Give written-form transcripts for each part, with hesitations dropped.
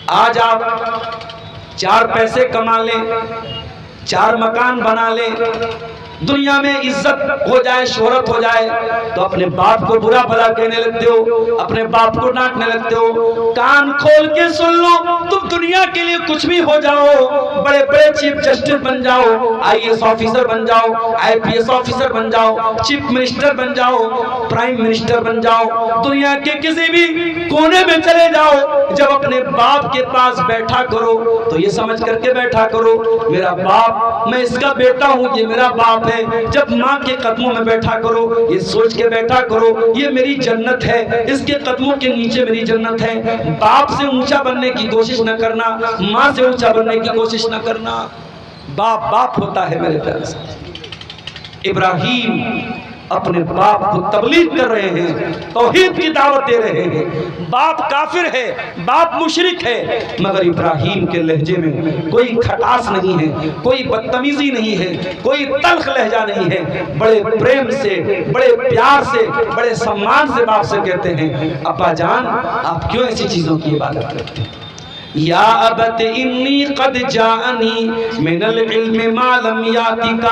آج آپ 4 پیسے کما لیں، 4 مکان بنا لیں، دنیا میں عزت ہو جائے، شہرت ہو جائے، تو اپنے باپ کو برا بھلا کہنے لگتے ہو، اپنے باپ کو ڈانٹنے لگتے ہو۔ کان کھول کے سن لو، تم دنیا کے لیے کچھ بھی ہو جاؤ، بڑے بڑے چیف جسٹس بن جاؤ، IAS آفیسر بن جاؤ، IPS آفیسر بن جاؤ، چیف منسٹر بن جاؤ، پرائم منسٹر بن جاؤ، دنیا کے کسی بھی کونے میں چلے جاؤ، جب اپنے باپ کے پاس بیٹھا کرو تو یہ سمجھ کر کے بیٹھا کرو میرا باپ، میں اس کا بیٹا ہوں، یہ میرا باپ ہے۔ جب ماں کے قدموں میں بیٹھا کرو یہ سوچ کے بیٹھا کرو یہ میری جنت ہے، اس کے قدموں کے نیچے میری جنت ہے۔ باپ سے اونچا بننے کی کوشش نہ کرنا، ماں سے اونچا بننے کی کوشش نہ کرنا۔ باپ باپ ہوتا ہے میرے پیارے ساتھی۔ ابراہیم اپنے باپ کو تبلیغ کر رہے ہیں، توحید کی دعوت دے رہے ہیں۔ باپ کافر ہے، باپ مشرک ہے، مگر ابراہیم کے لہجے میں کوئی کھٹاس نہیں ہے، کوئی بدتمیزی نہیں ہے، کوئی تلخ لہجہ نہیں ہے۔ بڑے پریم سے، بڑے پیار سے، بڑے سمان سے باپ سے کہتے ہیں ابا جان آپ کیوں ایسی چیزوں کی عبادت کرتے ہیں؟ یا ابت انی قد جاءنی من العلم ما لم یاتک،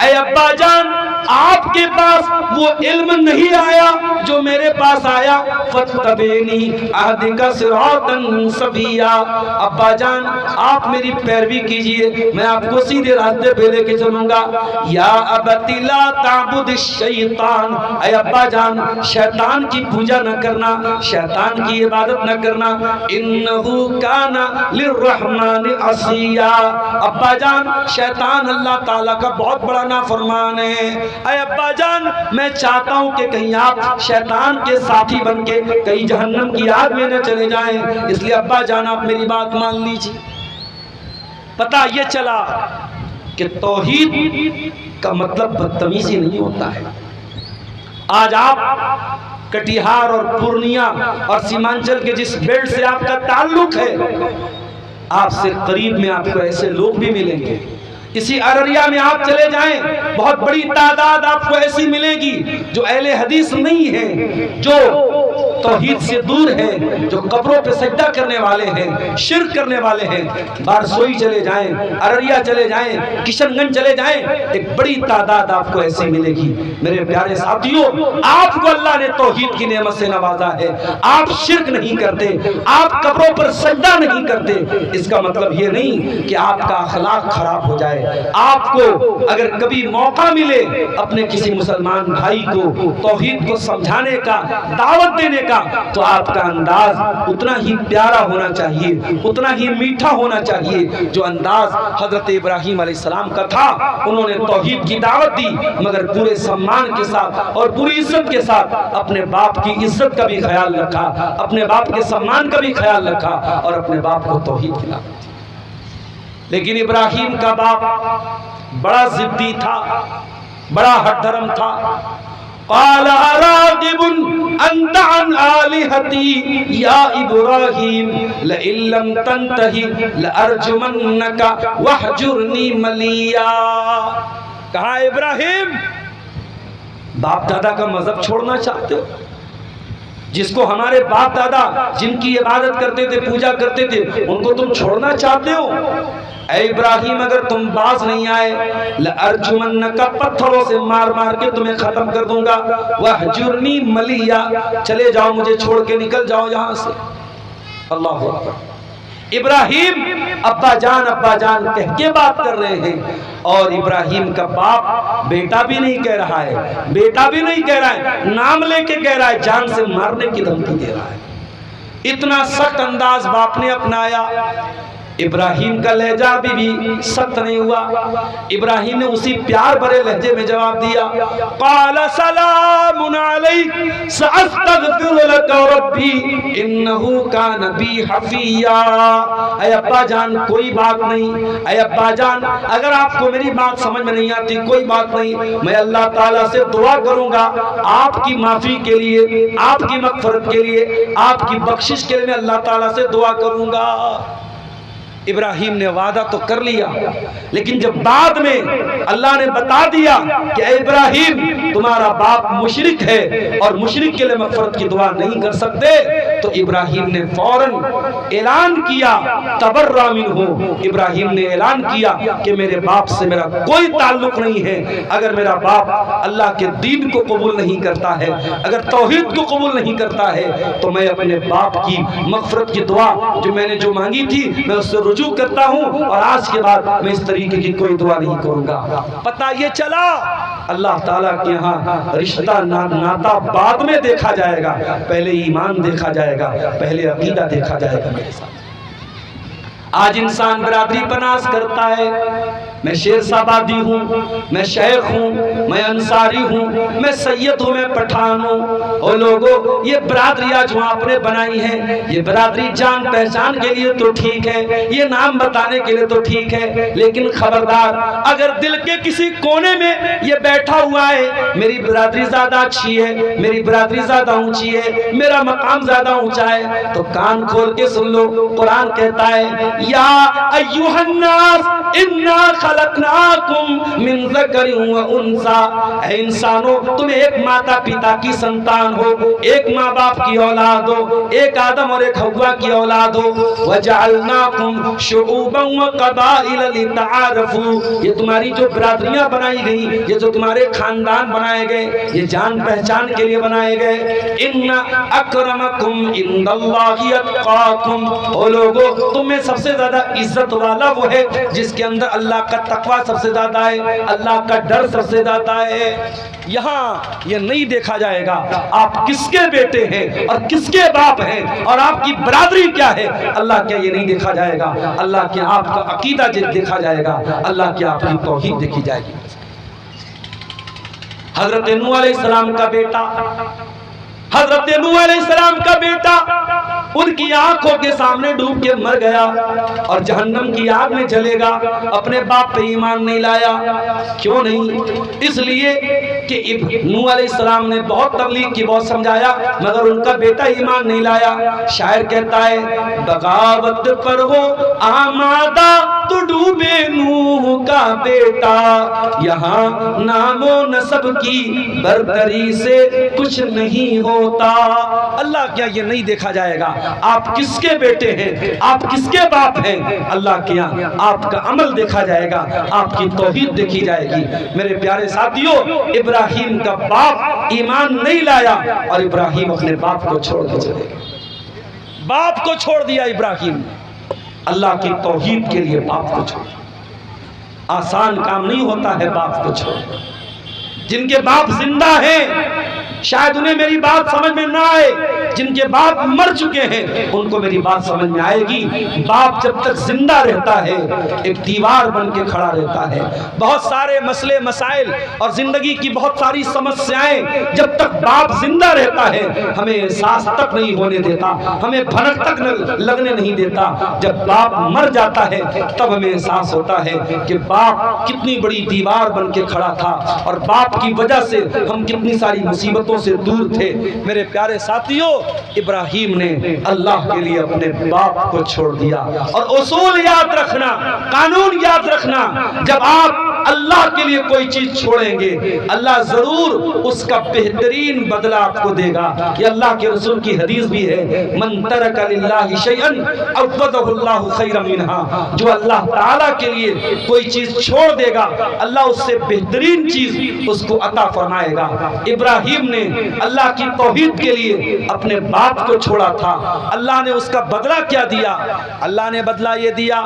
اے ابا جان آپ کے پاس وہ علم نہیں آیا جو میرے پاس آیا، فاتبعنی اہدک صراطا سویا، ابا جان آپ میری پیروی کیجئے، میں آپ کو سیدھے راستے پہ لے کے چلوں گا۔ یا ابت لا تعبد الشیطان، اے ابا جان شیطان کی پوجا نہ کرنا، شیطان کی عبادت نہ کرنا، انہ کان للرحمن عصیا، ابا جان شیطان اللہ تعالیٰ کا بہت بڑا نافرمان ہے۔ اے ابا جان میں چاہتا ہوں کہ کہیں آپ شیطان کے ساتھی بن کے کہیں جہنم کی آگ میں نہ چلے جائیں، اس لیے ابا جان آپ میری بات مان لیجیے۔ پتہ یہ چلا کہ توحید کا مطلب بدتمیزی نہیں ہوتا ہے۔ آج آپ کٹیہار اور پورنیہ اور سیمانچل کے جس بیلٹ سے آپ کا تعلق ہے، آپ سے قریب میں آپ کو ایسے لوگ بھی ملیں گے۔ اسی ارریہ میں آپ چلے جائیں بہت بڑی تعداد آپ کو ایسی ملے گی جو اہل حدیث نہیں ہیں، جو توحید سے دور ہیں، جو قبروں پہ سجدہ کرنے والے ہیں، شرک کرنے والے ہیں۔ بارسوئی چلے جائیں، ارریہ چلے جائیں، کشن گنج چلے جائیں، ایک بڑی تعداد آپ کو ایسی ملے گی۔ میرے پیارے ساتھیوں آپ کو اللہ نے توحید کی نعمت سے نوازا ہے، آپ شرک نہیں کرتے، آپ قبروں پر سجدہ نہیں کرتے، اس کا مطلب یہ نہیں کہ آپ کا اخلاق خراب ہو جائے۔ آپ کو اگر کبھی موقع ملے اپنے کسی مسلمان بھائی کو توحید کو سمجھانے کا، دعوت دینے کا، تو آپ کا انداز اتنا ہی پیارا ہونا چاہیے، اتنا ہی میٹھا ہونا چاہیے جو انداز حضرت ابراہیم علیہ السلام کا تھا۔ انہوں نے توحید کی دعوت دی مگر پورے سمان کے ساتھ اور پوری عزت کے ساتھ، اپنے باپ کی عزت کا بھی خیال رکھا، اپنے باپ کے سمان کا بھی خیال رکھا اور اپنے باپ کو توحید کی دعوت دی۔ لیکن ابراہیم کا باپ بڑا ضدی تھا، بڑا ہٹ دھرم تھا۔ قال اراغب انت عن آلہتی یا ابراہیم لئن لم تنتہی لارجمنک واہجرنی ملیا، کہا ابراہیم باپ دادا کا مذہب چھوڑنا چاہتے ہو؟ جس کو ہمارے باپ دادا جن کی عبادت کرتے تھے، پوجا کرتے تھے، ان کو تم چھوڑنا چاہتے ہو؟ اے ابراہیم اگر تم باز نہیں آئے لَأَرْجُمَنَّكَ، پتھروں سے مار مار کے تمہیں ختم کر دوں گا، وَاحْجُرْنِي مَلِيًّا، چلے جاؤ مجھے چھوڑ کے نکل جاؤ یہاں سے۔ اللہ اکبر۔ ابراہیم ابا جان کہہ کے بات کر رہے ہیں، اور ابراہیم کا باپ بیٹا بھی نہیں کہہ رہا ہے، بیٹا بھی نہیں کہہ رہا ہے، نام لے کے کہہ رہا ہے، جان سے مارنے کی دھمکی دے رہا ہے۔ اتنا سخت انداز باپ نے اپنایا۔ ابراہیم کا لہجہ بھی سخت نہیں ہوا، ابراہیم نے اسی پیار بھرے لہجے میں جواب دیا، قال سلام علیک سأستغفر لک ربی انہ کان بی حفیا، اے ابا جان کوئی بات نہیں، اے ابا جان اگر آپ کو میری بات سمجھ میں نہیں آتی کوئی بات نہیں، میں اللہ تعالیٰ سے دعا کروں گا آپ کی معافی کے لیے، آپ کی مغفرت کے لیے، آپ کی بخشش کے لیے میں اللہ تعالیٰ سے دعا کروں گا۔ ابراہیم نے وعدہ تو کر لیا، لیکن جب بعد میں اللہ نے بتا دیا کہ اے ابراہیم تمہارا باپ مشرک ہے اور مشرک کے لیے مغفرت کی دعا نہیں کر سکتے، تو ابراہیم نے فوراً اعلان کیا تبرأ منہ، ابراہیم نے اعلان کیا کہ میرے باپ سے میرا کوئی تعلق نہیں ہے۔ اگر میرا باپ اللہ کے دین کو قبول نہیں کرتا ہے، اگر توحید کو قبول نہیں کرتا ہے، تو میں اپنے باپ کی مغفرت کی دعا جو میں نے جو مانگی تھی میں اس سے رجوع کرتا ہوں، اور آج کے بعد میں اس طریقے کی کوئی دعا نہیں کروں گا۔ پتہ یہ چلا اللہ تعالیٰ کے یہاں رشتہ ناتا بعد میں دیکھا جائے گا، پہلے ایمان دیکھا جائے گا، پہلے عقیدہ دیکھا جائے گا۔ میرے ساتھ آج انسان برادری پناس کرتا ہے، میں شیر آبادی ہوں، میں شیخ ہوں، میں انصاری ہوں، میں سید ہوں، میں پٹھان ہوں۔ او لوگوں، یہ برادریاں جو آپ نے بنائی ہیں، یہ برادری جان پہچان کے لیے تو ٹھیک ہے، یہ نام بتانے کے لیے تو ٹھیک ہے، لیکن خبردار اگر دل کے کسی کونے میں یہ بیٹھا ہوا ہے میری برادری زیادہ اچھی ہے، میری برادری زیادہ اونچی ہے، میرا مقام زیادہ اونچا ہے، تو کان کھول کے سن لو، قرآن کہتا ہے یا ایھا الناس انا خلقناکم من ذکر و انثی، اے انسانوں تم ایک ماتا پتا کی سنتان ہو، ایک ماں باپ کی اولاد ہو، ایک آدم اور ایک حوا کی اولاد ہو، وجعلناکم شعوبا و قبائل لتعارفوا، یہ تمہاری جو برادریاں بنائی گئی، یہ جو تمہارے خاندان بنائے گئے، یہ جان پہچان کے لیے بنائے گئے۔ ان اکرمکم عند اللہ اتقاکم، او لوگوں تم میں سب سے زیادہ عزت والا وہ ہے جس کے اندر اللہ کا تقوی سب سے زیادہ ہے، اللہ کا ڈر سب سے زیادہ ہے۔ یہاں یہ نہیں دیکھا جائے گا آپ کس کے بیٹے ہیں اور کس کے باپ ہیں اور آپ کی برادری کیا ہے، اللہ کیا یہ نہیں دیکھا جائے گا، اللہ کیا آپ کا عقیدہ دیکھا جائے گا، اللہ کیا آپ کی توحید دیکھی جائے گی۔ حضرت نوح علیہ السلام کا بیٹا، حضرت نوح علیہ السلام کا بیٹا ان کی آنکھوں کے سامنے ڈوب کے مر گیا اور جہنم کی آگ میں جلے گا، اپنے باپ پہ ایمان نہیں لایا۔ کیوں نہیں؟ اس لیے کہ نوح علیہ السلام نے بہت تبلیغ کی، بہت سمجھایا، مگر ان کا بیٹا ایمان نہیں لایا۔ شاعر کہتا ہے بغاوت پر ہو آمادہ تو ڈوبے نوح کا بیٹا، یہاں نام و نسب کی برتری سے کچھ نہیں ہوتا۔ اللہ کیا یہ نہیں دیکھا جائے گا آپ کس کے بیٹے ہیں، آپ کس کے باپ ہیں، اللہ کیا آپ کا عمل دیکھا جائے گا، آپ کی توحید دیکھی جائے گی۔ میرے پیارے ساتھیوں، ابراہیم کا باپ ایمان نہیں لایا اور ابراہیم اپنے باپ کو چھوڑ کے چلے گئے، باپ کو چھوڑ دیا ابراہیم، اللہ کی توحید کے لیے باپ کو چھوڑ۔ آسان کام نہیں ہوتا ہے باپ کو چھوڑ۔ جن کے باپ زندہ ہیں شاید انہیں میری بات سمجھ میں نہ آئے، جن کے باپ مر چکے ہیں ان کو میری بات سمجھ میں آئے گی۔ باپ جب تک زندہ رہتا ہے ایک دیوار بن کے کھڑا رہتا ہے۔ بہت سارے مسئلے مسائل اور زندگی کی بہت ساری سمسیائیں جب تک باپ زندہ رہتا ہے ہمیں احساس تک نہیں ہونے دیتا، ہمیں بھنک تک لگنے نہیں دیتا۔ جب باپ مر جاتا ہے تب ہمیں احساس ہوتا ہے کہ باپ کتنی بڑی دیوار بن کے کھڑا تھا اور باپ کی وجہ سے ہم کتنی ساری مصیبتوں سے دور تھے۔ میرے پیارے ساتھیوں، ابراہیم نے اللہ کے لیے اپنے باپ کو چھوڑ دیا۔ اور اصول یاد رکھنا، قانون یاد رکھنا، جب آپ اللہ کے لیے کوئی چیز چھوڑیں گے اللہ ضرور اس کا بہترین بدلہ آپ کو دے گا۔ یہ اللہ کے رسول کی حدیث بھی ہے، من ترک للہ شیئا عوضہ اللہ خیرا منہا، جو اللہ تعالیٰ کے لیے کوئی چیز چھوڑ دے گا اللہ اس سے بہترین چیز اس کو عطا فرمائے گا۔ ابراہیم نے اللہ کی توحید کے لیے اپنے باپ کو چھوڑا تھا، اللہ نے اس کا بدلہ کیا دیا؟ اللہ نے بدلہ یہ دیا،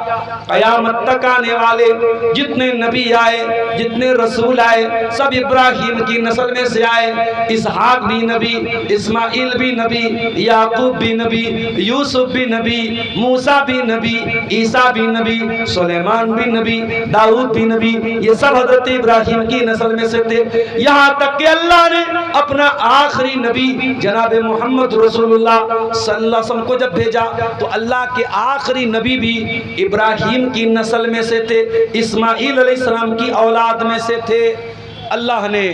قیامت تک آنے والے جتنے نبی آئے، جتنے رسول آئے، سب ابراہیم کی نسل میں سے آئے۔ اسحاق بھی نبی، اسماعیل بھی نبی، یعقوب بھی نبی، یوسف بھی نبی، موسیٰ بھی نبی، عیسیٰ بھی نبی، سلیمان بھی نبی، داؤد بھی نبی، یہ سب حضرت ابراہیم کی نسل میں سے تھے۔ یہاں تک کہ اللہ نے اپنا آخری نبی جناب محمد رسول اللہ صلی اللہ علیہ وسلم کو جب بھیجا تو اللہ کے آخری نبی بھی ابراہیم کی نسل میں سے تھے، اسماعیل علیہ السلام کی اولاد میں سے تھے۔ اللہ نے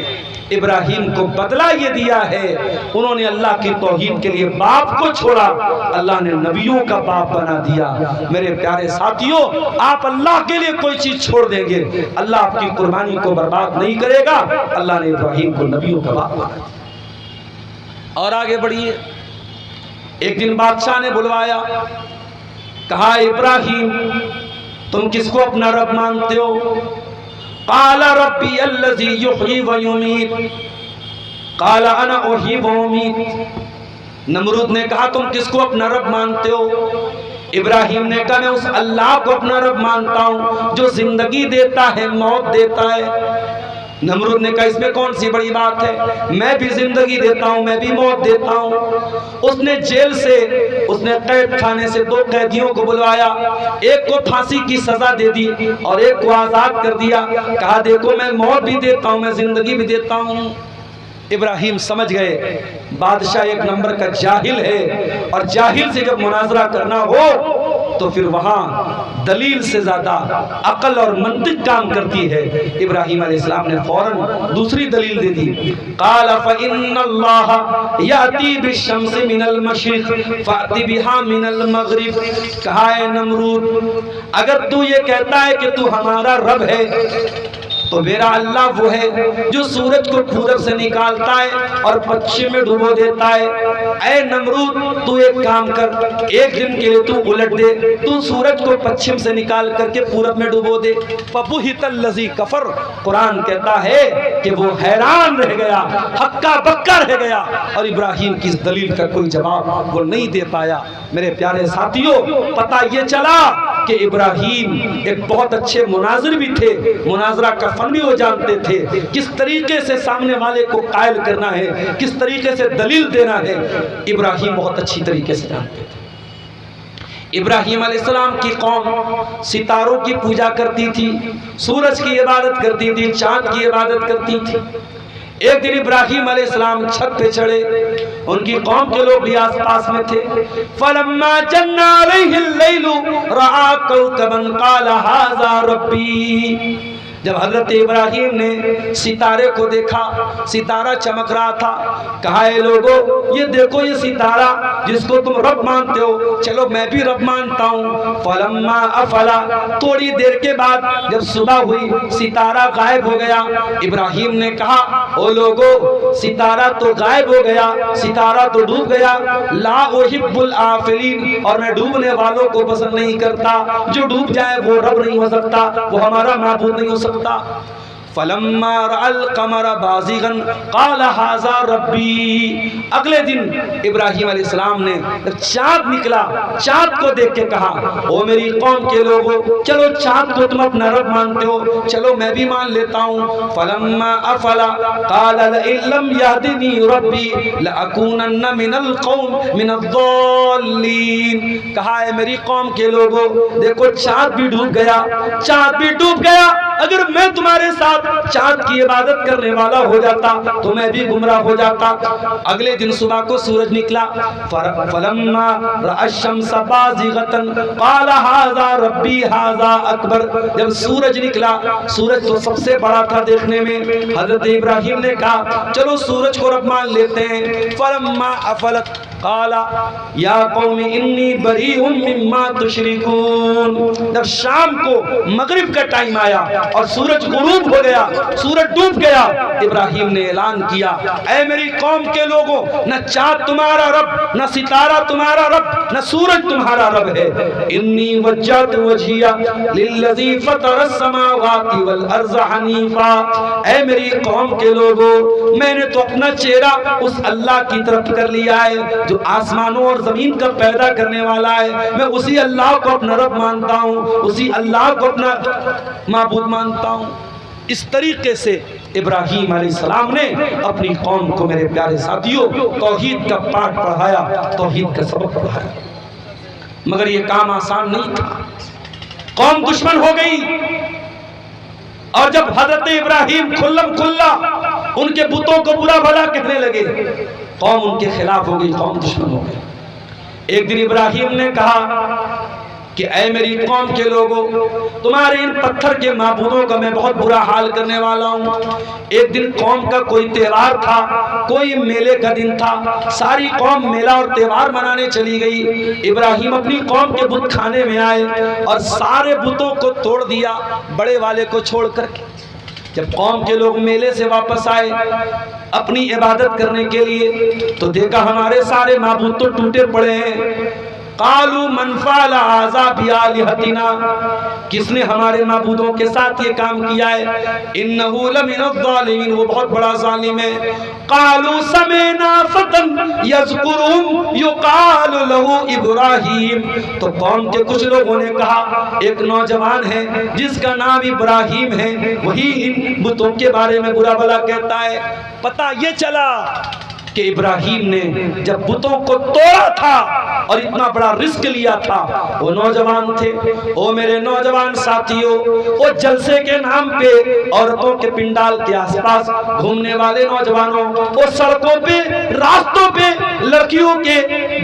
ابراہیم کو بدلہ یہ دیا ہے، انہوں نے اللہ کی توحید کے لیے باپ کو چھوڑا، اللہ نے نبیوں کا باپ بنا دیا۔ میرے پیارے ساتھیوں، آپ اللہ کے لیے کوئی چیز چھوڑ دیں گے، اللہ آپ کی قربانی کو برباد نہیں کرے گا۔ اللہ نے ابراہیم کو نبیوں کا باپ بنا دیا۔ اور آگے بڑھیے، ایک دن بادشاہ نے بلوایا، کہا ابراہیم تم کس کو اپنا رب مانتے ہو؟ قال ربی الذی یحیی و یمیت، قال انا احیی و امیت۔ نمرود نے کہا تم کس کو اپنا رب مانتے ہو؟ ابراہیم نے کہا میں اس اللہ کو اپنا رب مانتا ہوں جو زندگی دیتا ہے، موت دیتا ہے۔ نمرود نے کہا اس میں کون سی بڑی بات ہے، میں بھی زندگی دیتا ہوں، میں بھی موت دیتا ہوں۔ اس نے جیل سے، اس نے قید خانے سے 2 قیدیوں کو بلوایا، ایک کو پھانسی کی سزا دے دی اور ایک کو آزاد کر دیا، کہا دیکھو میں موت بھی دیتا ہوں، میں زندگی بھی دیتا ہوں۔ ابراہیم سمجھ گئے بادشاہ ایک نمبر کا جاہل ہے، اور جاہل سے جب مناظرہ کرنا ہو تو پھر وہاں دلیل سے زیادہ عقل اور منطق کام کرتی ہے۔ ابراہیم علیہ السلام نے فوراً دوسری دلیل دے دی، قال فإن اللہ یأتی بالشمس من المشرق فأت بها من المغرب۔ کہا اے نمرود اگر تو یہ کہتا ہے کہ تو ہمارا رب ہے تو میرا اللہ وہ ہے جو سورج کو پورب سے نکالتا ہے اور پچھم میں ڈبو دیتا ہے۔ اے نمرود تو ایک کام کر، ایک دن کے لیے تو الٹ دے، تو سورج کو پچھم سے نکال کر کے پورب میں ڈبو دے۔ فَبُہِتَ الَّذِي کَفَرَ، قرآن کہتا ہے کہ وہ حیران رہ گیا، ہکا بکا رہ گیا، اور ابراہیم کی اس دلیل کا کوئی جواب وہ نہیں دے پایا۔ میرے پیارے ساتھیوں، پتہ یہ چلا کہ ابراہیم ایک بہت اچھے مناظر بھی تھے، مناظرہ کا فن بھی وہ جانتے تھے، کس طریقے سے سامنے والے کو قائل کرنا ہے، کس طریقے سے دلیل دینا ہے، ابراہیم بہت اچھی طریقے سے جانتے تھے۔ ابراہیم علیہ السلام کی قوم ستاروں کی پوجا کرتی تھی، سورج کی عبادت کرتی تھی، چاند کی عبادت کرتی تھی۔ ایک دن ابراہیم علیہ السلام چھت پہ چڑھے، ان کی قوم کے لوگ بھی آس پاس میں تھے۔ فَلَمَّا جَنَّ عَلَيْهِ اللَّيْلُ رَأَىٰ كَوْكَبًا قَالَ هَٰذَا رَبِّي۔ جب حضرت ابراہیم نے ستارے کو دیکھا، ستارہ چمک رہا تھا، کہا اے لوگو یہ دیکھو یہ ستارہ جس کو تم رب مانتے ہو، چلو میں بھی رب مانتا ہوں۔ فلما افلا، تھوڑی دیر کے بعد جب صبح ہوئی ستارہ غائب ہو گیا۔ ابراہیم نے کہا او لوگو ستارہ تو غائب ہو گیا، ستارہ تو ڈوب گیا، لا احب الآفلین، اور میں ڈوبنے والوں کو پسند نہیں کرتا، جو ڈوب جائے وہ رب نہیں ہو سکتا، وہ ہمارا معبود نہیں ہو سکتا۔ فلما رأى القمر بازغا قال هذا ربی۔ اگلے دن ابراہیم علیہ السلام نے چاند نکلا، چاند کو دیکھ کے کہا او میری قوم کے لوگوں چلو چاند کو تم اپنا رب مانتے ہو، چلو میں بھی مان لیتا ہوں۔ فلما افلا قال لئن لم يهدني ربی لأکونن من القوم من الضالین۔ کہا ہے میری قوم کے لوگوں دیکھو چاند بھی ڈوب گیا، چاند بھی ڈوب گیا، اگر میں تمہارے ساتھ چاند کی عبادت کرنے والا ہو جاتا تو میں بھی گمراہ ہو جاتا۔ اگلے دن صبح کو سورج نکلا، فلما رأى الشمس بازغة قال هذا ربی هذا اکبر۔ جب سورج نکلا، سورج تو سب سے بڑا تھا دیکھنے میں، حضرت ابراہیم نے کہا چلو سورج کو رب مان لیتے ہیں۔ فلما افلت قال یا قوم انی بریء مما تشرکون۔ جب شام کو مغرب کا ٹائم آیا اور سورج غروب ہو گیا، سورج ڈوب گیا، ابراہیم نے اعلان کیا اے میری قوم کے لوگوں نہ چاند تمہارا رب، نہ ستارہ تمہارا رب، نہ سورج تمہارا رب ہے۔ انی وجہت وجہی للذی فطر السماوات والارض حنیفا۔ اے میری قوم کے لوگوں میں نے تو اپنا چہرہ اس اللہ کی طرف کر لیا ہے جو آسمانوں اور زمین کا پیدا کرنے والا ہے، میں اسی اللہ کو اپنا رب مانتا ہوں، اسی اللہ کو اپنا معبود مانتا ہوں۔ اس طریقے سے ابراہیم علیہ السلام نے اپنی قوم کو میرے پیارے ساتھیوں توحید کا پاٹ پڑھایا، توحید کا سبق پڑھایا، مگر یہ کام آسان نہیں تھا۔ قوم دشمن ہو گئی، اور جب حضرت ابراہیم کھلم کھلا ان کے بتوں کو برا بھلا کہنے لگے، قوم ان کے خلاف ہو گئی، قوم دشمن ہو گئی۔ ایک دن ابراہیم نے کہا کہ اے میری قوم کے لوگوں، تمہارے ان پتھر کے معبودوں کا میں بہت برا حال کرنے والا ہوں۔ ایک دن قوم کا کوئی تہوار تھا، کوئی میلے کا دن تھا، ساری قوم میلہ اور تہوار منانے چلی گئی۔ ابراہیم اپنی قوم کے بت کھانے میں آئے اور سارے بتوں کو توڑ دیا، بڑے والے کو چھوڑ کر کے۔ جب قوم کے لوگ میلے سے واپس آئے اپنی عبادت کرنے کے لیے تو دیکھا ہمارے سارے معبود تو ٹوٹے پڑے ہیں۔ قالوا من فعل هذا بآلهتنا، کس نے ہمارے معبودوں کے ساتھ یہ کام کیا ہے؟ انه لمن الظالمین، وہ بہت بڑا ظالم ہے۔ قالوا سمعنا فتى يذكرهم يقال له ابراہیم، تو قوم کے کچھ لوگوں نے کہا ایک نوجوان ہے جس کا نام ابراہیم ہے، وہی ان بتوں کے بارے میں برا بھلا کہتا ہے۔ پتہ یہ چلا کہ ابراہیم نے جب بتوں کو توڑا تھا اور اتنا بڑا رسک لیا تھا، وہ نوجوان تھے۔ او میرے نوجوان ساتھیوں، وہ جلسے کے نام پہ عورتوں کے پنڈال کے آس پاس گھومنے والے نوجوانوں، وہ سڑکوں پہ راستوں پہ لڑکیوں کے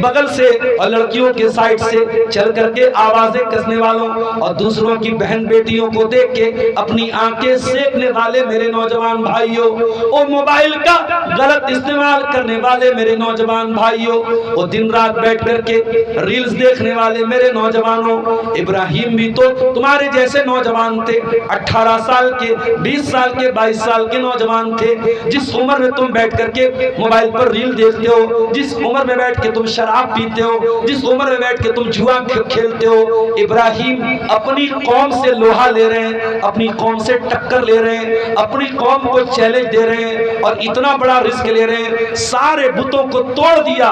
بغل سے اور لڑکیوں کے سائڈ سے چل کر کے آوازیں کسنے والوں اور دوسروں کی بہن بیٹیوں کو دیکھ کے اپنی آنکھیں سیکنے والے میرے نوجوان بھائیوں، وہ موبائل کا غلط استعمال کرنے والے میرے نوجوان بھائیوں، وہ دن رات بیٹھ کر کے ریلز دیکھنے والے میرے نوجوانوں۔ ابراہیم بھی تو تمہارے جیسے نوجوان تھے، 18 سال کے، 20 سال کے، 22 سال کے نوجوان تھے۔ جس عمر میں تم بیٹھ کر کے موبائل پر ریل دیکھتے ہو، جس عمر میں بیٹھ کے تم شراب پیتے ہو، جس عمر میں بیٹھ کے تم جوا کھیلتے ہو، ابراہیم اپنی قوم سے لوہا لے رہے ہیں، اپنی قوم سے ٹکر لے رہے ہیں، اپنی قوم کو چیلنج دے رہے ہیں اور اتنا بڑا رسک لے رہے ہیں۔ سارے بتوں کو توڑ دیا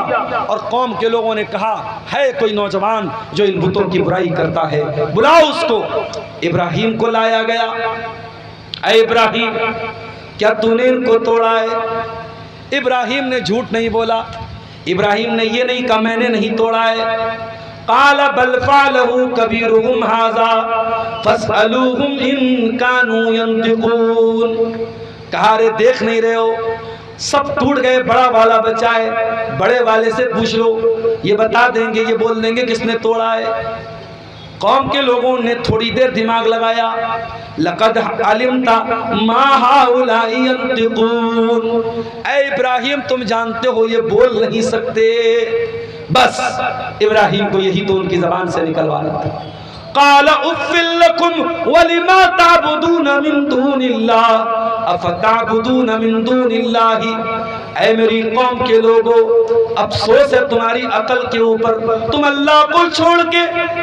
اور قوم کے لوگوں نے کہا ہے کوئی نوجوان جو ان بتوں کی برائی کرتا ہے، بلاؤ اس کو۔ ابراہیم کو لایا گیا۔ اے ابراہیم، کیا تو نے ان کو توڑا ہے؟ ابراہیم نے جھوٹ نہیں بولا، ابراہیم نے یہ نہیں کہا میں نے نہیں توڑا ہے۔ قال بل فعلہ کبیرہم ھذا فاسألوہم ان کانوا ینطقون، کہا رے دیکھ نہیں رہے ہو سب ٹوٹ گئے، بڑا والا بچا ہے، بڑے والے سے پوچھ لو، یہ بتا دیں گے، یہ بول دیں گے کس نے توڑا ہے۔ قوم کے لوگوں نے تھوڑی دیر دماغ لگایا۔ لقد علمت ما هؤلاء ينطقون، اے ابراہیم تم جانتے ہو یہ بول نہیں سکتے۔ بس ابراہیم کو یہی تو ان کی زبان سے نکلوانا تھا۔ قال اف لکم ولما تعبدون من دون اللہ افتعبدون من دون اللہ، اے میری قوم کے لوگوں افسوس ہے تمہاری عقل کے اوپر، تم اللہ کو چھوڑ کے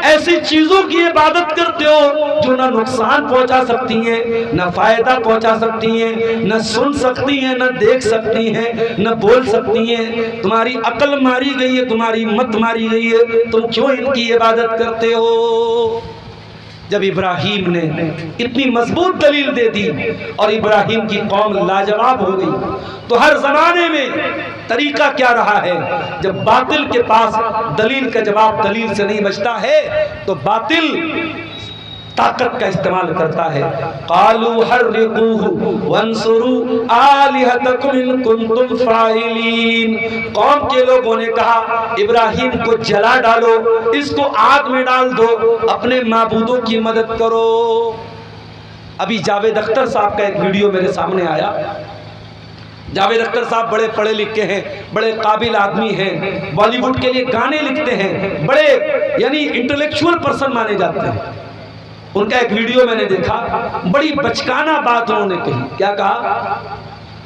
ایسی چیزوں کی عبادت کرتے ہو جو نہ نقصان پہنچا سکتی ہیں، نہ فائدہ پہنچا سکتی ہیں، نہ سن سکتی ہیں، نہ دیکھ سکتی ہیں، نہ بول سکتی ہیں۔ تمہاری عقل ماری گئی ہے، تمہاری مت ماری گئی ہے، تم کیوں ان کی عبادت کرتے ہو؟ جب ابراہیم نے اتنی مضبوط دلیل دے دی اور ابراہیم کی قوم لاجواب ہو گئی، تو ہر زمانے میں طریقہ کیا رہا ہے؟ جب باطل کے پاس دلیل کا جواب دلیل سے نہیں بچتا ہے تو باطل طاقت کا استعمال کرتا ہے۔ قالوا حرقوه وانصروا آلهتكم ان کنتم فاعلین، قوم کے لوگوں نے کہا ابراہیم کو جلا ڈالو، اس کو آگ میں ڈال دو، اپنے معبودوں کی مدد کرو۔ ابھی جاوید اختر صاحب کا ایک ویڈیو میرے سامنے آیا۔ جاوید اختر صاحب بڑے پڑھے لکھے ہیں، بڑے قابل آدمی ہیں، بالی ووڈ کے لیے گانے لکھتے ہیں، بڑے یعنی انٹلیکچوئل پرسن مانے جاتے ہیں۔ ان کا ایک ویڈیو میں نے دیکھا، بڑی بچکانہ بات انہوں نے کہی۔ کیا کہا؟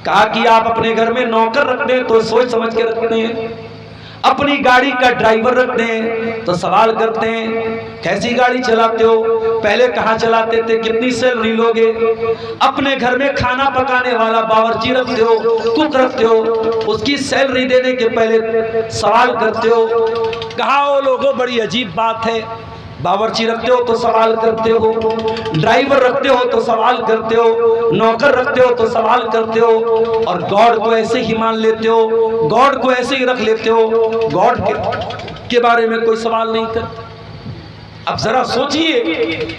کہا کہ آپ اپنے گھر میں نوکر رکھتے ہیں تو سوچ سمجھ کے رکھتے ہیں، اپنی گاڑی کا ڈرائیور رکھتے ہیں تو سوال کرتے ہیں کیسی گاڑی چلاتے ہو، پہلے کہاں چلاتے تھے، کتنی سیلری لوگے، اپنے گھر میں کھانا پکانے والا باورچی رکھتے ہو، کوک رکھتے ہو، اس کی سیلری دینے کے پہلے سوال کرتے ہو۔ کہا وہ لوگوں بڑی عجیب بات ہے، باورچی رکھتے ہو تو سوال کرتے ہو، ڈرائیور رکھتے ہو تو سوال کرتے ہو، نوکر رکھتے ہو تو سوال کرتے ہو، اور گاڈ کو ایسے ہی مان لیتے ہو، گاڈ کو ایسے ہی رکھ لیتے ہو، گاڈ کے بارے میں کوئی سوال نہیں کرتے۔ اب ذرا سوچئے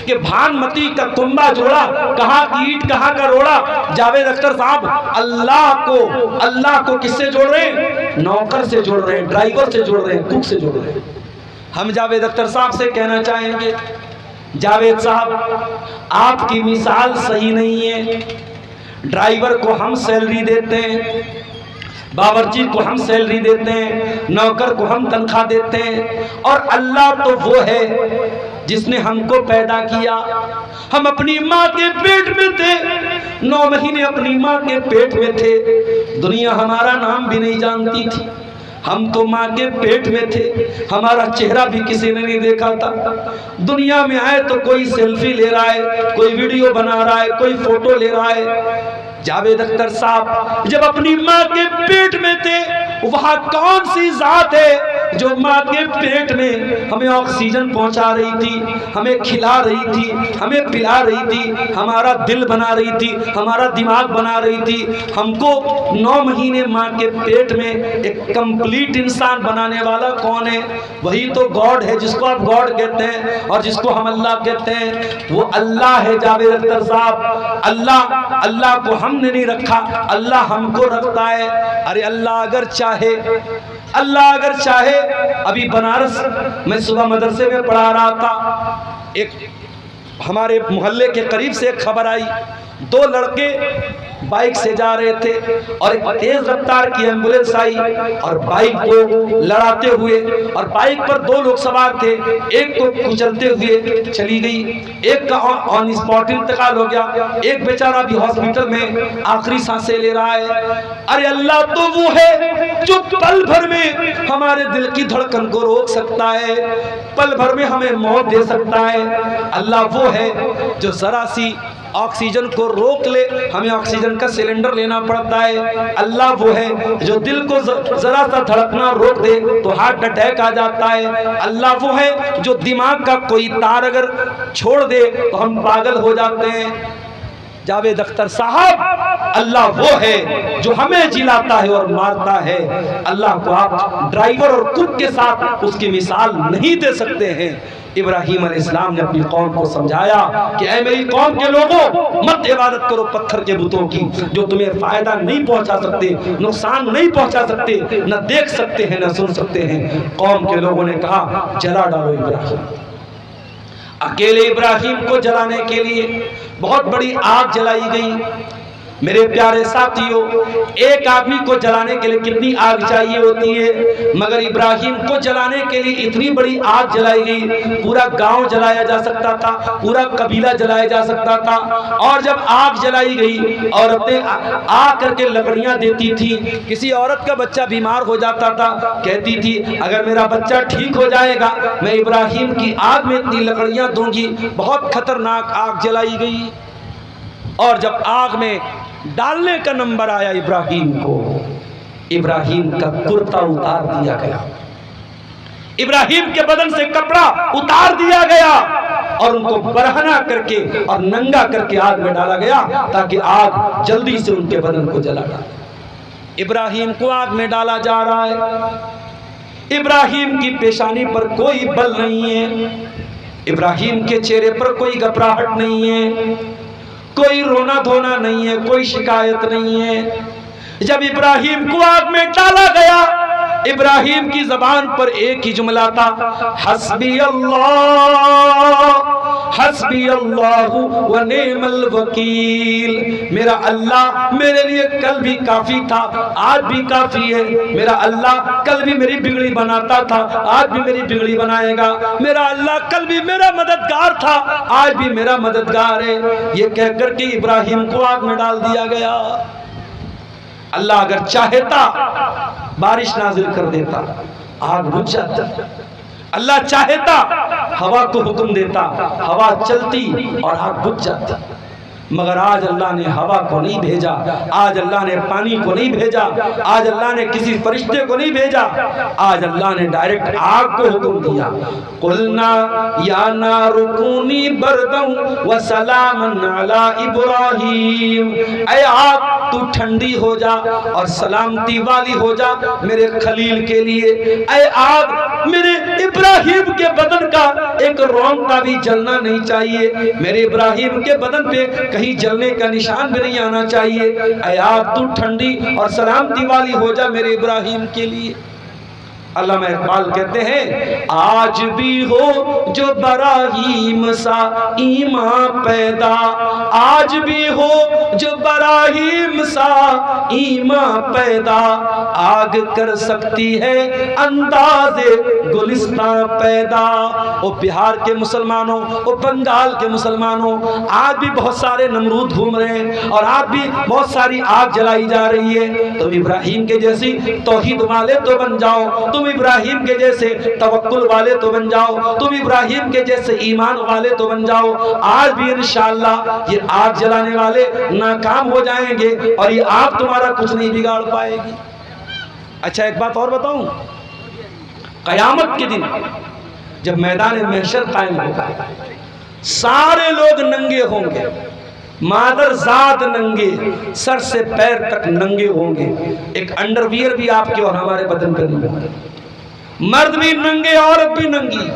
کہ بھانمتی کا کنبہ جوڑا، کہاں کی اینٹ کہاں کا روڑا۔ جاوید اختر صاحب اللہ کو کس سے جوڑ رہے ہیں؟ نوکر سے جوڑ رہے ہیں، ڈرائیور سے جوڑ رہے ہیں، کوک سے جوڑ رہے ہیں۔ ہم جاوید اختر صاحب سے کہنا چاہیں گے، جاوید صاحب آپ کی مثال صحیح نہیں ہے۔ ڈرائیور کو ہم سیلری دیتے ہیں، باورچی کو ہم سیلری دیتے ہیں، نوکر کو ہم تنخواہ دیتے ہیں، اور اللہ تو وہ ہے جس نے ہم کو پیدا کیا۔ ہم اپنی ماں کے پیٹ میں تھے، 9 مہینے اپنی ماں کے پیٹ میں تھے، دنیا ہمارا نام بھی نہیں جانتی تھی۔ ہم تو ماں کے پیٹ میں تھے، ہمارا چہرہ بھی کسی نے نہیں دیکھا تھا۔ دنیا میں آئے تو کوئی سیلفی لے رہا ہے، کوئی ویڈیو بنا رہا ہے، کوئی فوٹو لے رہا ہے۔ جاوید اختر صاحب جب اپنی ماں کے پیٹ میں تھے، وہاں کون سی ذات ہے جو ماں کے پیٹ میں ہمیں آکسیجن پہنچا رہی تھی، ہمیں کھلا رہی تھی، ہمیں پلا رہی تھی، ہمارا دل بنا رہی تھی، ہمارا دماغ بنا رہی تھی، ہم کو 9 مہینے ماں کے پیٹ میں ایک کمپلیٹ انسان بنانے والا کون ہے؟ وہی تو گاڈ ہے، جس کو آپ گاڈ کہتے ہیں اور جس کو ہم اللہ کہتے ہیں، وہ اللہ ہے۔ جاوید اختر صاحب، اللہ کو ہم نے نہیں رکھا، اللہ ہم کو رکھتا ہے۔ ارے اللہ اگر چاہے ابھی بنارس میں صبح مدرسے میں پڑھا رہا تھا، ایک ہمارے محلے کے قریب سے ایک خبر آئی، 2 لڑکے بائک سے جا رہے تھے اور ایک تیز رفتار کی ایمبولینس آئی اور بائک کو لڑاتے ہوئے، اور بائک پر 2 لوگ سوار تھے، ایک کو کچلتے ہوئے چلی گئی، ایک کا آن اسپاٹ انتقال ہو گیا، ایک بیچارہ بھی ہاسپٹل میں آخری سانسیں لے رہا ہے۔ ارے اللہ تو وہ ہے جو پل بھر میں ہمارے دل کی دھڑکن کو روک سکتا ہے، پل بھر میں ہمیں موت دے سکتا ہے۔ اللہ وہ ہے جو ذرا سی آکسیجن کو روک لے، ہمیں آکسیجن کا سلنڈر لینا پڑتا ہے۔ اللہ وہ ہے جو دل کو ذرا سا دھڑکنا روک دے تو ہارٹ اٹیک آ جاتا ہے۔ اللہ وہ ہے جو دماغ کا کوئی تار اگر چھوڑ دے تو ہم پاگل ہو جاتے ہیں۔ جاوید اختر صاحب، اللہ وہ ہے جو ہمیں جلاتا ہے اور مارتا ہے۔ اللہ کو آپ ڈرائیور اور کک کے ساتھ اس کی مثال نہیں دے سکتے ہیں۔ ابراہیم علیہ السلام نے اپنی قوم کو سمجھایا کہ اے میری قوم کے لوگوں، مت عبادت کرو پتھر کے بتوں کی جو تمہیں فائدہ نہیں پہنچا سکتے، نقصان نہیں پہنچا سکتے، نہ دیکھ سکتے ہیں نہ سن سکتے ہیں۔ قوم کے لوگوں نے کہا جلا ڈالو ابراہیم۔ اکیلے ابراہیم کو جلانے کے لیے بہت بڑی آگ جلائی گئی۔ میرے پیارے ساتھیوں، ایک آدمی کو جلانے کے لیے کتنی آگ چاہیے ہوتی ہے، مگر ابراہیم کو جلانے کے لیے اتنی بڑی آگ جلائی گئی، پورا گاؤں جلایا جا سکتا تھا، پورا قبیلہ جلایا جا سکتا تھا۔ اور جب آگ جلائی گئی، عورتیں آ کر کے لکڑیاں دیتی تھی۔ کسی عورت کا بچہ بیمار ہو جاتا تھا، کہتی تھی اگر میرا بچہ ٹھیک ہو جائے گا میں ابراہیم کی آگ میں اتنی لکڑیاں دوں گی۔ بہت خطرناک آگ جلائی گئی، اور جب آگ میں ڈالنے کا نمبر آیا ابراہیم کو، ابراہیم کا کرتا اتار دیا گیا، ابراہیم کے بدن سے کپڑا اتار دیا گیا اور ان کو برہنہ کر کے اور ننگا کر کے آگ میں ڈالا گیا تاکہ آگ جلدی سے ان کے بدن کو جلا ڈالے۔ ابراہیم کو آگ میں ڈالا جا رہا ہے، ابراہیم کی پیشانی پر کوئی بل نہیں ہے، ابراہیم کے چہرے پر کوئی گھبراہٹ نہیں ہے، کوئی رونا دھونا نہیں ہے، کوئی شکایت نہیں ہے۔ جب ابراہیم کو آگ میں ڈالا گیا، ابراہیم کی زبان پر ایک ہی جملہ تھا، حسبی اللہ و نعم الوکیل۔ میرا اللہ میرے لیے کل بھی کافی تھا، آج بھی کافی ہے۔ میرا اللہ کل بھی میری بگڑی بناتا تھا، آج بھی میری بگڑی بنائے گا۔ میرا اللہ کل بھی میرا مددگار تھا، آج بھی میرا مددگار ہے۔ یہ کہہ کر کے ابراہیم کو آگ میں ڈال دیا گیا۔ اللہ اگر چاہتا بارش نازل کر دیتا، آگ بجھ جاتا۔ اللہ چاہتا ہوا کو حکم دیتا، ہوا چلتی اور آگ بجھ جاتی، مگر آج اللہ نے ہوا کو نہیں بھیجا، آج اللہ نے پانی کو نہیں بھیجا، آج اللہ نے کسی فرشتے کو نہیں بھیجا، آج اللہ نے ڈائریکٹ آگ کو حکم دیا، قلنا یا نار کونی بردا وسلاما علی ابراہیم۔ اے آگ تو ٹھنڈی ہو جا اور سلامتی والی ہو جا میرے خلیل کے لیے۔ اے آگ میرے ابراہیم کے بدن کا ایک رونقہ بھی جلنا نہیں چاہیے، میرے ابراہیم کے بدن پہ کہیں جلنے کا نشان بھی نہیں آنا چاہیے۔ اے آگ تو ٹھنڈی اور سلامتی والی ہو جا میرے ابراہیم کے لیے۔ علامہ اقبال کہتے ہیں آج بھی ہو جو براہیم سا ایمان پیدا، آج بھی ہو جو براہیم سا ایمان پیدا، آگ کر سکتی ہے انداز گلستان پیدا۔ وہ بہار کے مسلمانوں، وہ بنگال کے مسلمانوں، آج بھی بہت سارے نمرود گھوم رہے ہیں اور آج بھی بہت ساری آگ جلائی جا رہی ہے۔ تم ابراہیم کے جیسی توحید والے تو بن جاؤ، تم ابراہیم کے جیسے توکل والے تو بن جاؤ، تم ابراہیم کے جیسے ایمان والے تو بن جاؤ، آج بھی انشاءاللہ یہ آگ جلانے والے ناکام ہو جائیں گے اور یہ آگ تمہارا کچھ نہیں بگاڑ پائے گی۔ اچھا ایک بات اور بتاؤں، قیامت کے دن جب میدان محشر قائم ہوگا، سارے لوگ ننگے ہوں گے، مادر ذات ننگے، سر سے پیر تک ننگے ہوں گے، ایک انڈر ویئر بھی آپ کے اور ہمارے بدن پر نہیں ہوگا، مرد بھی ننگے عورت بھی ننگی،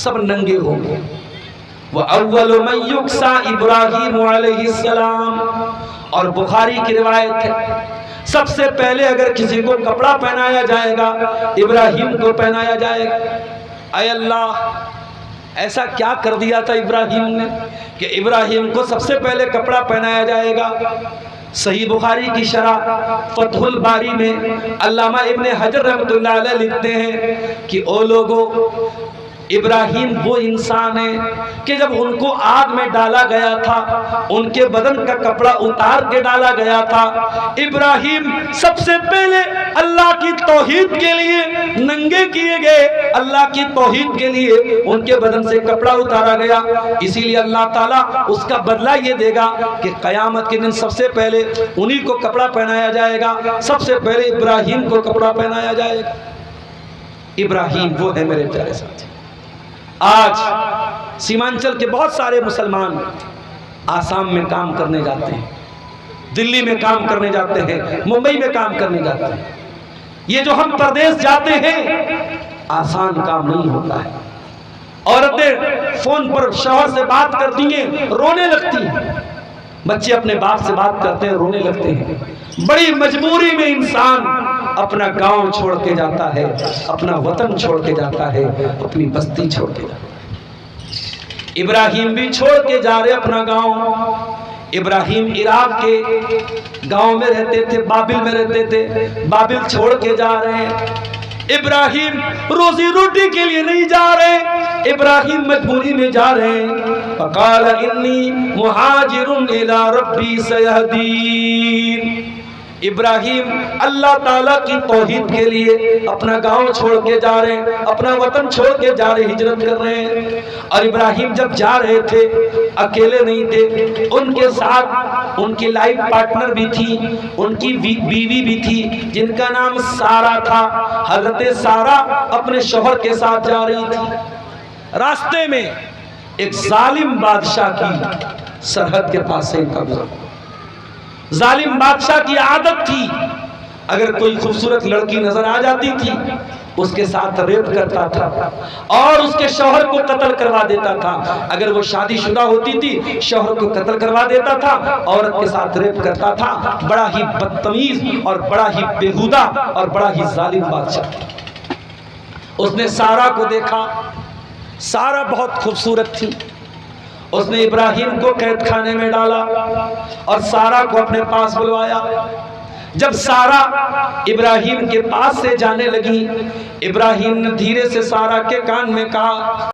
سب ننگے ہوں گے۔ وَأَوَّلُ مَنْ يُكْسَى ابراہیم علیہ السلام، اور بخاری کی روایت ہے سب سے پہلے اگر کسی کو کپڑا پہنایا جائے گا ابراہیم کو پہنایا جائے گا۔ اے اللہ ایسا کیا کر دیا تھا ابراہیم نے کہ ابراہیم کو سب سے پہلے کپڑا پہنایا جائے گا؟ صحیح بخاری کی شرح فتح الباری میں علامہ ابن حجر رحمۃ اللہ علیہ لکھتے ہیں کہ او لوگو، ابراہیم وہ انسان ہے کہ جب ان کو آگ میں ڈالا گیا تھا، ان کے بدن کا کپڑا اتار کے ڈالا گیا تھا، ابراہیم سب سے پہلے اللہ کی توحید کے لیے ننگے کیے گئے، اللہ کی توحید کے لیے ان کے بدن سے کپڑا اتارا گیا۔ اسی لیے اللہ تعالیٰ اس کا بدلہ یہ دے گا کہ قیامت کے دن سب سے پہلے انہی کو کپڑا پہنایا جائے گا، سب سے پہلے ابراہیم کو کپڑا پہنایا جائے گا۔ ابراہیم وہ ہے میرے پیارے ساتھی۔ آج سیمانچل کے بہت سارے مسلمان آسام میں کام کرنے جاتے ہیں، دلی میں کام کرنے جاتے ہیں، ممبئی میں کام کرنے جاتے ہیں۔ یہ جو ہم پردیس جاتے ہیں آسان کام نہیں ہوتا ہے۔ عورتیں فون پر شوہر سے بات کرتی ہیں، رونے لگتی ہیں، بچے اپنے باپ سے بات کرتے ہیں، رونے لگتے ہیں۔ بڑی مجبوری میں انسان اپنا گاؤں چھوڑ کے جاتا ہے، اپنا وطن چھوڑ کے جاتا ہے، اپنی بستی چھوڑ کے جاتا ہے۔ ابراہیم بھی چھوڑ کے جا رہے اپنا گاؤں۔ ابراہیم عراق کے گاؤں میں رہتے تھے، بابل میں رہتے تھے، بابل چھوڑ کے جا رہے ہیں۔ ابراہیم روزی روٹی کے لیے نہیں جا رہے، ابراہیم مجبوری میں جا رہے ہیں۔ فقال انی مہاجر الی ربی سیہدین۔ ابراہیم اللہ تعالیٰ کی توحید کے لیے اپنا گاؤں چھوڑ کے جا رہے ہیں، اپنا وطن چھوڑ کے جا رہے، ہجرت کر رہے ہیں۔ اور ابراہیم جب جا رہے تھے اکیلے نہیں تھے، ان کے ساتھ ان کی لائف پارٹنر بھی تھی، ان کی بیوی بھی تھی جن کا نام سارا تھا۔ حضرت سارا اپنے شوہر کے ساتھ جا رہی تھی۔ راستے میں ایک ظالم بادشاہ کی سرحد کے پاس سے ان کا گزرا۔ ظالم بادشاہ کی عادت تھی اگر کوئی خوبصورت لڑکی نظر آ جاتی تھی اس کے ساتھ ریپ کرتا تھا اور اس کے شوہر کو قتل کروا دیتا تھا۔ اگر وہ شادی شدہ ہوتی تھی شوہر کو قتل کروا دیتا تھا، عورت کے ساتھ ریپ کرتا تھا۔ بڑا ہی بدتمیز اور بڑا ہی بےہودہ اور بڑا ہی ظالم بادشاہ۔ اس نے سارا کو دیکھا، سارا بہت خوبصورت تھی۔ اس نے ابراہیم کو قید خانے میں ڈالا اور سارا کو اپنے پاس بلوایا۔ جب سارا ابراہیم کے پاس سے جانے لگی، ابراہیم نے دھیرے سے سارا کے کان میں کہا